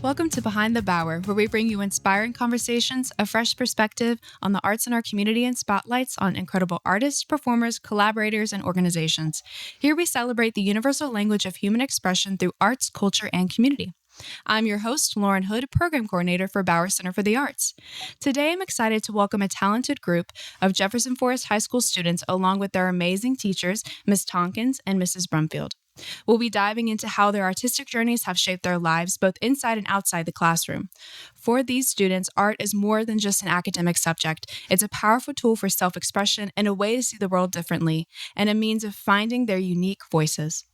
Welcome to Behind the Bower, where we bring you inspiring conversations, a fresh perspective on the arts in our community, and spotlights on incredible artists, performers, collaborators, and organizations. Here we celebrate the universal language of human expression through arts, culture, and community. I'm your host, Lauren Hood, Program Coordinator for Bower Center for the Arts. Today, I'm excited to welcome a talented group of Jefferson Forest High School students along with their amazing teachers, Ms. Tonkins and Mrs. Brumfield. We'll be diving into how their artistic journeys have shaped their lives, both inside and outside the classroom. For these students, art is more than just an academic subject. It's a powerful tool for self-expression and a way to see the world differently, and a means of finding their unique voices.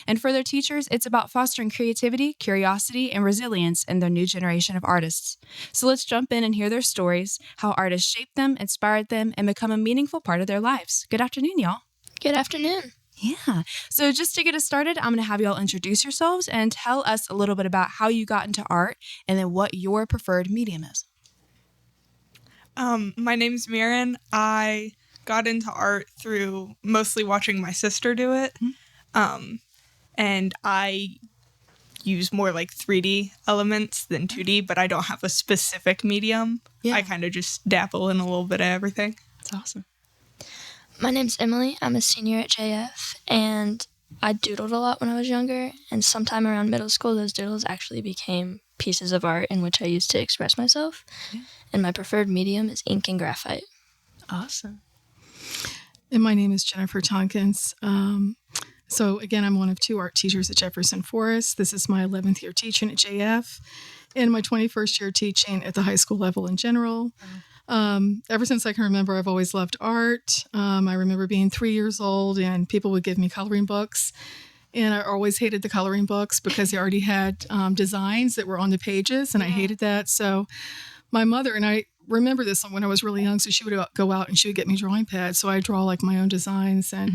And for their teachers, it's about fostering creativity, curiosity, and resilience in their new generation of artists. So let's jump in and hear their stories, how artists shaped them, inspired them, and become a meaningful part of their lives. Good afternoon, y'all. Good afternoon. Yeah. So just to get us started, I'm going to have y'all introduce yourselves and tell us a little bit about how you got into art and then what your preferred medium is. My name's Marin. I got into art through mostly watching my sister do it. And I use more like 3D elements than 2D, but I don't have a specific medium. Yeah. I kind of just dabble in a little bit of everything. That's awesome. My name's Emily. I'm a senior at JF, and I doodled a lot when I was younger, and sometime around middle school, those doodles actually became pieces of art in which I used to express myself, and my preferred medium is ink and graphite. Awesome. And my name is Jennifer Tonkins. So again, I'm one of two art teachers at Jefferson Forest. This is my 11th year teaching at JF, and my 21st year teaching at the high school level in general. Ever since I can remember, I've always loved art. I remember being 3 years old and people would give me coloring books. And I always hated the coloring books because they already had designs that were on the pages, and I hated that. So my mother, and I remember this when I was really young, so she would go out and she would get me drawing pads. So I draw like my own designs. And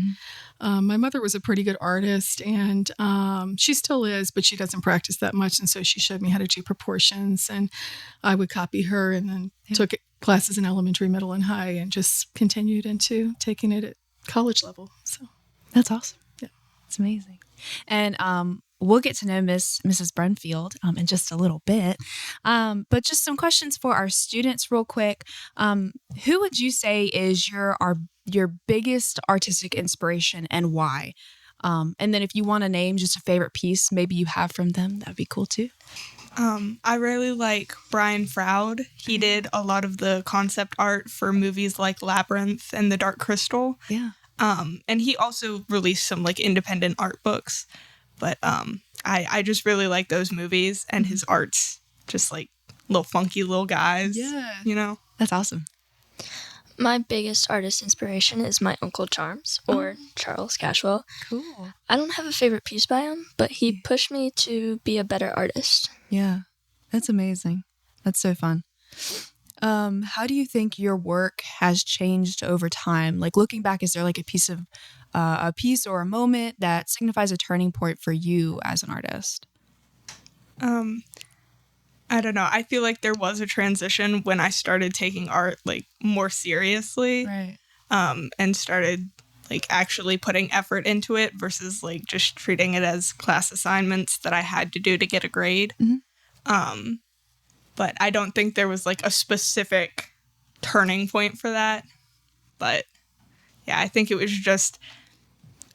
my mother was a pretty good artist, and she still is, but she doesn't practice that much. And so she showed me how to do proportions, and I would copy her, and then took classes in elementary, middle, and high, and just continued into taking it at college level. So that's awesome. Yeah, it's amazing. And we'll get to know Mrs. Brumfield in just a little bit. But just some questions for our students real quick. Who would you say is your biggest artistic inspiration and why? And then if you want to name just a favorite piece maybe you have from them, that'd be cool too. I really like Brian Froud. He did a lot of the concept art for movies like Labyrinth and The Dark Crystal. Yeah. And he also released some like independent art books. But I just really like those movies, and his art's just like little funky little guys. Yeah. You know? That's awesome. My biggest artist inspiration is my Uncle Charms, or Charles Cashwell. Cool. I don't have a favorite piece by him, but he pushed me to be a better artist. Yeah, that's amazing. That's so fun. How do you think your work has changed over time? Like looking back, is there like a piece or a moment that signifies a turning point for you as an artist? I don't know. I feel like there was a transition when I started taking art like more seriously. Right. And started like actually putting effort into it versus like just treating it as class assignments that I had to do to get a grade. Mm-hmm. But I don't think there was like a specific turning point for that. But yeah, I think it was just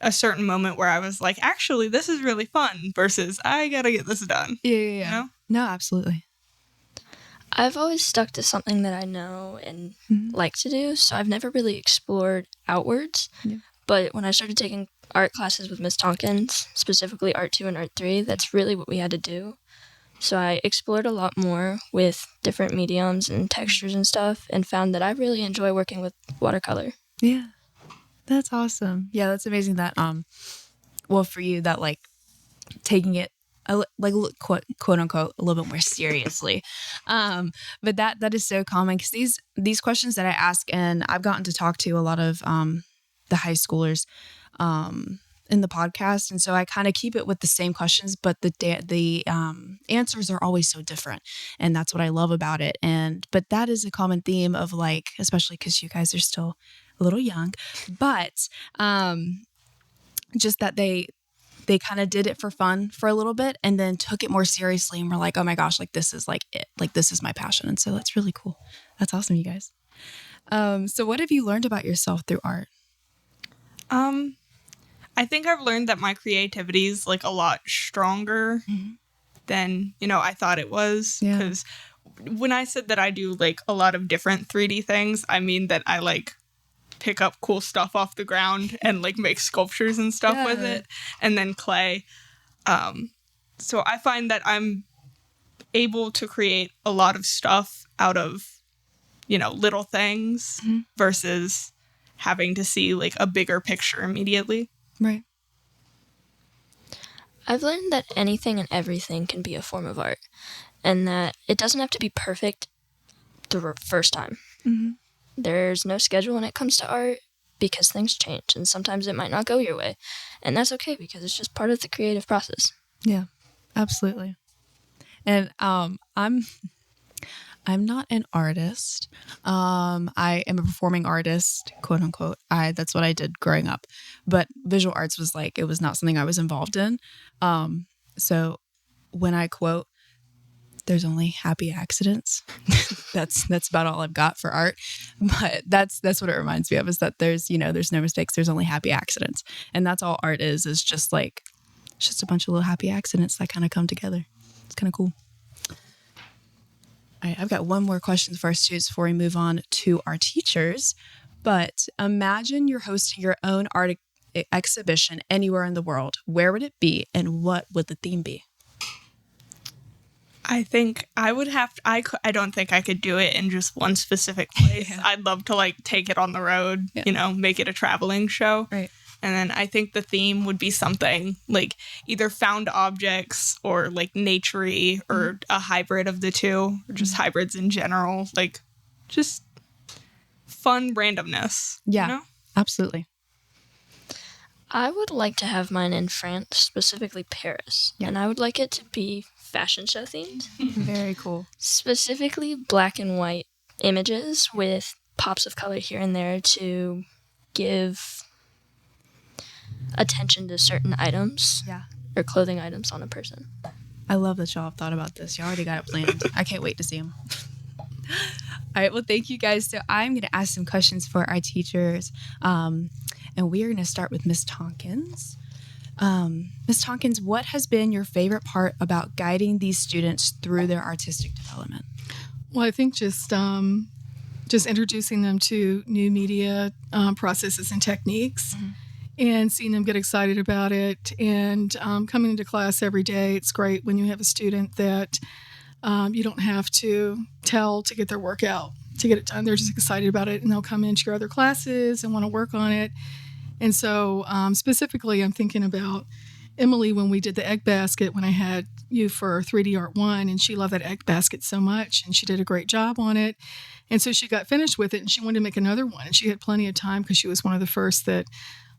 a certain moment where I was like, actually, this is really fun versus I gotta get this done. Yeah. You know? No, absolutely. I've always stuck to something that I know and like to do, so I've never really explored outwards. Yeah. But when I started taking art classes with Miss Tonkins, specifically Art 2 and Art 3, that's really what we had to do. So I explored a lot more with different mediums and textures and stuff, and found that I really enjoy working with watercolor. Yeah. That's awesome. Yeah, that's amazing that, well, for you, that like taking it like quote unquote a little bit more seriously, but that is so common because these questions that I ask, and I've gotten to talk to a lot of the high schoolers in the podcast, and so I kind of keep it with the same questions, but the answers are always so different, and that's what I love about it. But that is a common theme of like, especially because you guys are still a little young, but just that they they kind of did it for fun for a little bit and then took it more seriously and were like, oh my gosh, like this is like it. Like this is my passion. And so that's really cool. That's awesome, you guys. So what have you learned about yourself through art? I think I've learned that my creativity is like a lot stronger than, I thought it was. Because when I said that I do like a lot of different 3D things, I mean that I like pick up cool stuff off the ground and like make sculptures and stuff with it, and then clay. So I find that I'm able to create a lot of stuff out of, little things versus having to see like a bigger picture immediately. Right. I've learned that anything and everything can be a form of art, and that it doesn't have to be perfect the first time. There's no schedule when it comes to art because things change, and sometimes it might not go your way, and that's okay because it's just part of the creative process. Yeah, absolutely. And I'm not an artist. I am a performing artist, quote unquote. That's what I did growing up. But visual arts was like, it was not something I was involved in. So when I quote, there's only happy accidents. That's about all I've got for art. But that's what it reminds me of, is that there's no mistakes. There's only happy accidents. And that's all art is just like, it's just a bunch of little happy accidents that kind of come together. It's kind of cool. All right, I've got one more question for our students before we move on to our teachers. But imagine you're hosting your own art exhibition anywhere in the world. Where would it be, and what would the theme be? I think I would have to, I don't think I could do it in just one specific place. I'd love to like take it on the road, make it a traveling show. Right. And then I think the theme would be something like either found objects or like nature-y or a hybrid of the two, or just hybrids in general, like just fun randomness. Yeah, absolutely. I would like to have mine in France, specifically Paris. Yeah. And I would like it to be fashion show themed. Very cool. Specifically black and white images with pops of color here and there to give attention to certain items or clothing items on a person. I love that y'all have thought about this. You already got it planned. I can't wait to see them. All right, well, thank you guys. So I'm going to ask some questions for our teachers, and we are going to start with Miss Tonkins. Miss Tonkins, what has been your favorite part about guiding these students through their artistic development? Well, I think just introducing them to new media processes and techniques. And seeing them get excited about it, and coming into class every day. It's great when you have a student that you don't have to tell to get their work out, to get it done. They're just excited about it, and they'll come into your other classes and want to work on it. And so specifically, I'm thinking about Emily when we did the egg basket, when I had you for 3D Art 1, and she loved that egg basket so much, and she did a great job on it. And so she got finished with it, and she wanted to make another one, and she had plenty of time because she was one of the first that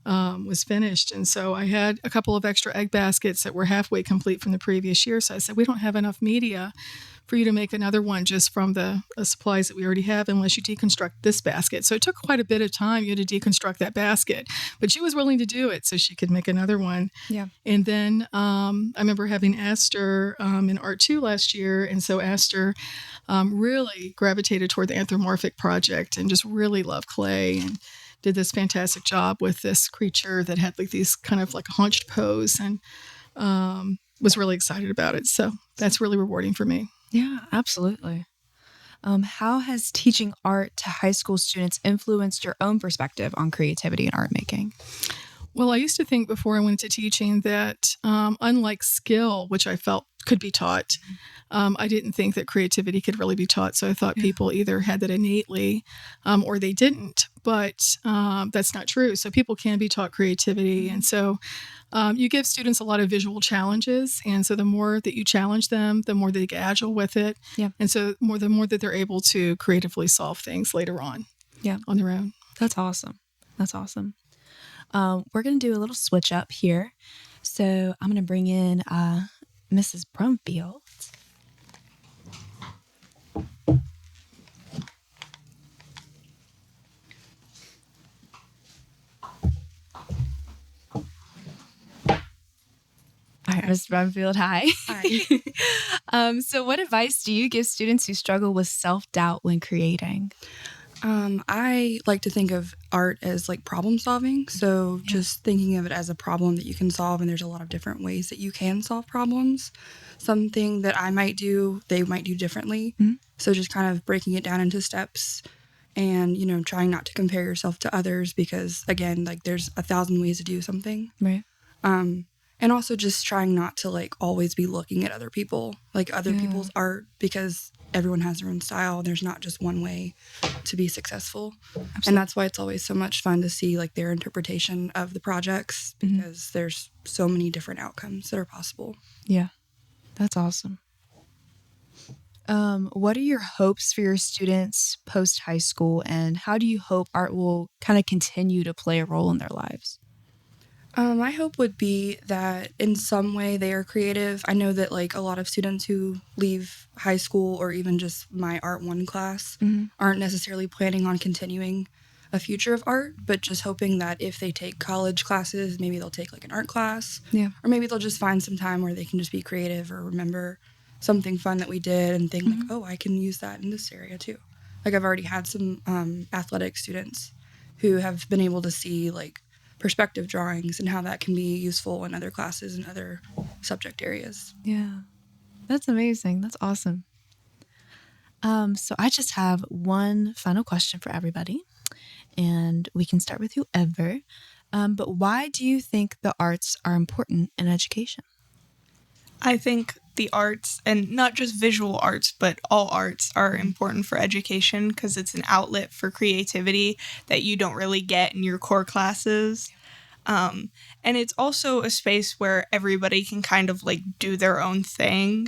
was finished. And so I had a couple of extra egg baskets that were halfway complete from the previous year. So I said, we don't have enough media for you to make another one just from the supplies that we already have unless you deconstruct this basket. So it took quite a bit of time, to deconstruct that basket. But she was willing to do it so she could make another one. Yeah. And then I remember having Aster in Art 2 last year. And so Aster really gravitated toward the anthropomorphic project and just really loved clay and did this fantastic job with this creature that had like these kind of like a haunched pose, and was really excited about it. So that's really rewarding for me. Yeah, absolutely. How has teaching art to high school students influenced your own perspective on creativity and art making? Well, I used to think before I went into teaching that unlike skill, which I felt could be taught, I didn't think that creativity could really be taught. So I thought people either had that innately or they didn't. But that's not true. So people can be taught creativity. And so you give students a lot of visual challenges. And so the more that you challenge them, the more they get agile with it. Yeah. And so the more that they're able to creatively solve things later on on their own. That's awesome. That's awesome. We're going to do a little switch up here. So I'm going to bring in Mrs. Brumfield. Miss Brumfield, hi. Hi. So what advice do you give students who struggle with self-doubt when creating? I like to think of art as like problem solving. So just thinking of it as a problem that you can solve, and there's a lot of different ways that you can solve problems. Something that I might do, they might do differently. Mm-hmm. So just kind of breaking it down into steps and, trying not to compare yourself to others because, again, like there's 1,000 ways to do something. Right. And also just trying not to like always be looking at other people, like other people's art, because everyone has their own style. There's not just one way to be successful. Absolutely. And that's why it's always so much fun to see like their interpretation of the projects because there's so many different outcomes that are possible. Yeah, that's awesome. What are your hopes for your students post-high school, and how do you hope art will kind of continue to play a role in their lives? My hope would be that in some way they are creative. I know that like a lot of students who leave high school or even just my Art 1 class aren't necessarily planning on continuing a future of art, but just hoping that if they take college classes, maybe they'll take like an art class. Yeah. Or maybe they'll just find some time where they can just be creative or remember something fun that we did and think like, oh, I can use that in this area too. Like I've already had some athletic students who have been able to see like perspective drawings and how that can be useful in other classes and other subject areas. Yeah, that's amazing. That's awesome. So I just have one final question for everybody, and we can start with whoever. But why do you think the arts are important in education? I think the arts, and not just visual arts, but all arts are important for education because it's an outlet for creativity that you don't really get in your core classes. And it's also a space where everybody can kind of like do their own thing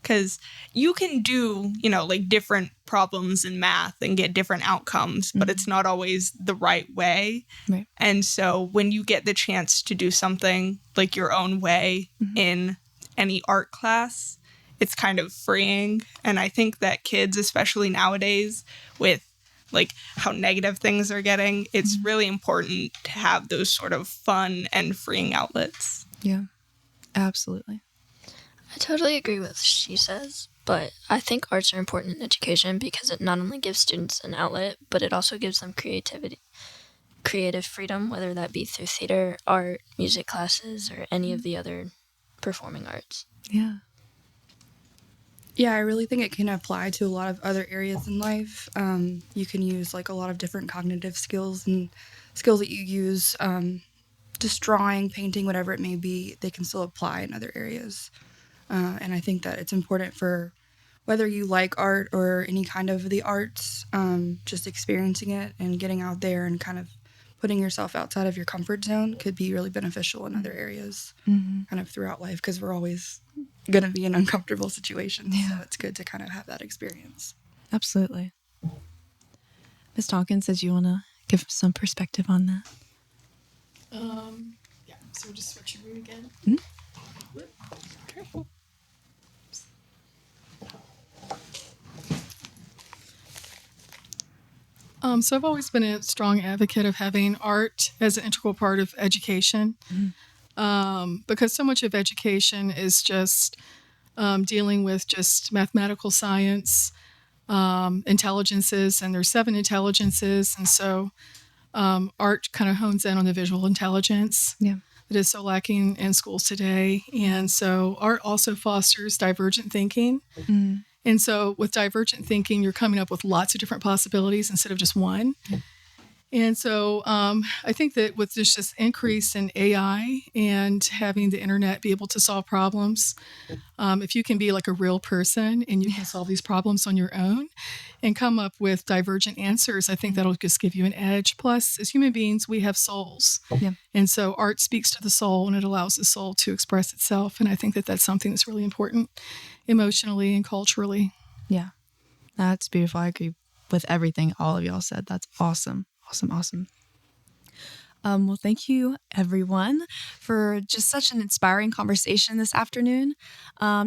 because you can do, like different problems in math and get different outcomes, but it's not always the right way. Right. And so when you get the chance to do something like your own way in any art class, it's kind of freeing. And I think that kids, especially nowadays with like how negative things are getting, it's really important to have those sort of fun and freeing outlets. Yeah, absolutely. I totally agree with what she says, but I think arts are important in education because it not only gives students an outlet, but it also gives them creative freedom, whether that be through theater, art, music classes, or any of the other performing arts. Yeah. Yeah, I really think it can apply to a lot of other areas in life. You can use like a lot of different cognitive skills and skills that you use, just drawing, painting, whatever it may be, they can still apply in other areas. And I think that it's important for whether you like art or any kind of the arts, just experiencing it and getting out there and kind of putting yourself outside of your comfort zone could be really beneficial in other areas kind of throughout life because we're always going to be in uncomfortable situations. Yeah. So it's good to kind of have that experience. Absolutely. Ms. Tonkins, did you want to give some perspective on that? Yeah, so we'll just switch your room again. Careful. So I've always been a strong advocate of having art as an integral part of education because so much of education is just dealing with just mathematical science, intelligences, and there's 7 intelligences. And so art kind of hones in on the visual intelligence that is so lacking in schools today. And so art also fosters divergent thinking. And so with divergent thinking, you're coming up with lots of different possibilities instead of just one. And so I think that with this just increase in AI and having the internet be able to solve problems, if you can be like a real person and you can solve these problems on your own and come up with divergent answers, I think that'll just give you an edge. Plus, as human beings, we have souls. And so art speaks to the soul and it allows the soul to express itself. And I think that that's something that's really important emotionally and culturally. Yeah, that's beautiful. I agree with everything all of y'all said. That's awesome. Awesome. Well, thank you, everyone, for just such an inspiring conversation this afternoon.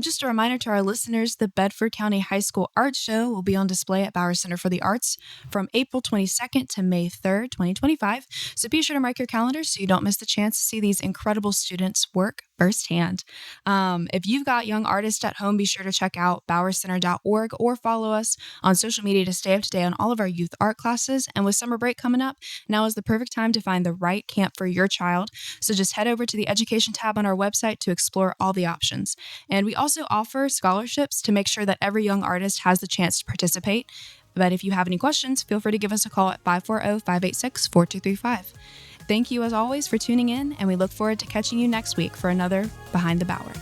Just a reminder to our listeners, the Bedford County High School Art Show will be on display at Bauer Center for the Arts from April 22nd to May 3rd, 2025. So be sure to mark your calendars so you don't miss the chance to see these incredible students' work firsthand. If you've got young artists at home, be sure to check out bowerscenter.org or follow us on social media to stay up to date on all of our youth art classes. And with summer break coming up, now is the perfect time to find the right camp for your child. So just head over to the education tab on our website to explore all the options. And we also offer scholarships to make sure that every young artist has the chance to participate. But if you have any questions, feel free to give us a call at 540-586-4235. Thank you as always for tuning in, and we look forward to catching you next week for another Behind the Bower.